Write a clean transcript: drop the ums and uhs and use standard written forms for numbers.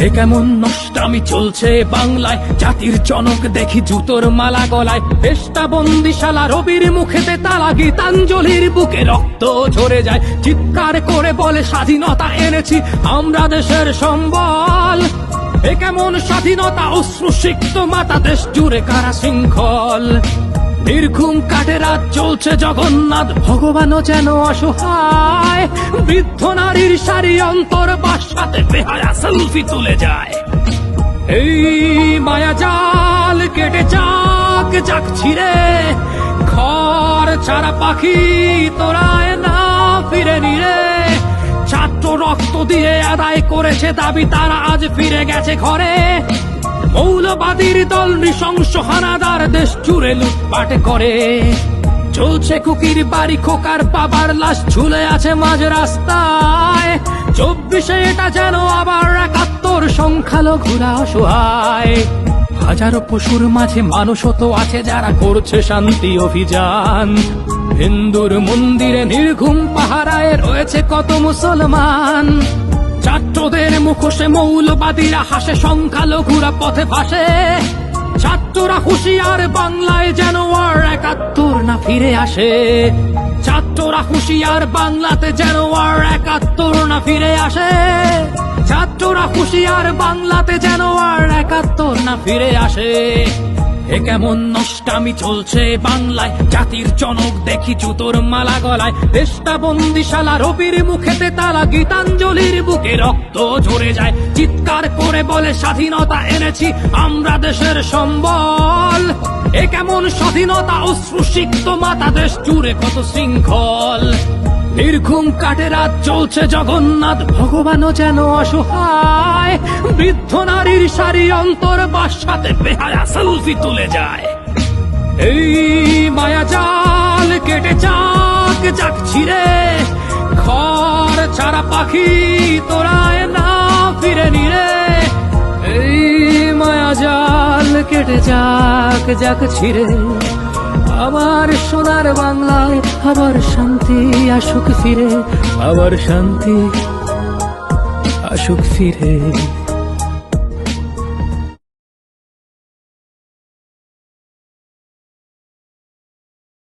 এ কেমন নষ্টামি চলছে বাংলায়, জাতির জনক দেখি জুতোর মালা গলায়, দেশটা বন্দিশালা রবির মুখেতে তালা, গীতাঞ্জলির বুকে রক্ত ঝরে যায়, চিৎকার করে বলে স্বাধীনতা এনেছি আমরা দেশের সম্বল। এ কেমন স্বাধীনতা, অশ্রুসিক্ত মাতা, দেশ জুড়ে কারা শৃঙ্খল, নির্ঘুম কাটে রাত চলছে জগন্নাথ, ভগবানও যেন অসহায়, বৃদ্ধ নারীর সারি অন্তর বাসাতে বেহায়া সেলফি তুলে যায়। এই মায়া জাল কেটে যাক যাক ছিড়ে, ঘর ছাড়া পাখি তোরায় না ফিরে নিরে, ছাত্র রক্ত দিয়ে আদায় করেছে দাবি, তারা আজ ফিরে গেছে ঘরে। মৌলবাদীর দল নৃশংস হানাদার দেশ জুড়ে লুটপাট করে, চলছে কুকির বাড়ি, খোকার বাবার লাশ ঝুলে আছে মাঝ রাস্তায়। 24-এ এটা যেন আবার 71, সংখ্যালঘুরা অসহায়। হাজারো পশুর মাঝে মানুষও তো আছে যারা করছে শান্তি অভিযান, হিন্দুর মন্দিরে নির্ঘুম পাহারায় রয়েছে কত মুসলমান। ছাত্রদের মুখোশে মৌলবাদীরা হাসে, সংখ্যালঘুরা পথে ভাসে, ছাত্ররা হুঁশিয়ার বাংলায় যেন আর 71 না ফিরে আসে। ছাত্ররা হুঁশিয়ার বাংলাতে যেন আর 71 না ফিরে আসে। ছাত্ররা হুঁশিয়ার বাংলাতে যেন আর 71 না ফিরে আসে। এ কেমন নষ্টামি চলছে বাংলায়, জাতির জনক দেখি জুতোর মালা গলায়, দেশটা বন্দিশালা রবির মুখেতে তালা, গীতাঞ্জলির বুকে রক্ত ঝরে যায়, চিৎকার করে বলে স্বাধীনতা এনেছি আমরা দেশের সম্বল। এ কেমন স্বাধীনতা, অশ্রুসিক্ত মাতা, দেশ জুড়ে কত শৃঙ্খল, নির্ঘুম কাটে রাত চলছে জগন্নাথ, ভগবানও যেন অসহায়, বৃদ্ধ নারীর সারি অন্তর বাসাতে বেহায়া সেলফি তুলে যায়। এই মায়া জাল কেটে যাক যাক ছিড়ে, ঘর ছাড়া পাখি তোরায় না ফিরে নিরে। এই মায়া জাল কেটে যাক যাক ছিড়ে, আবার সোনার বাংলায় আবার শান্তি আসুক ফিরে, আবার শান্তি আসুক ফিরে।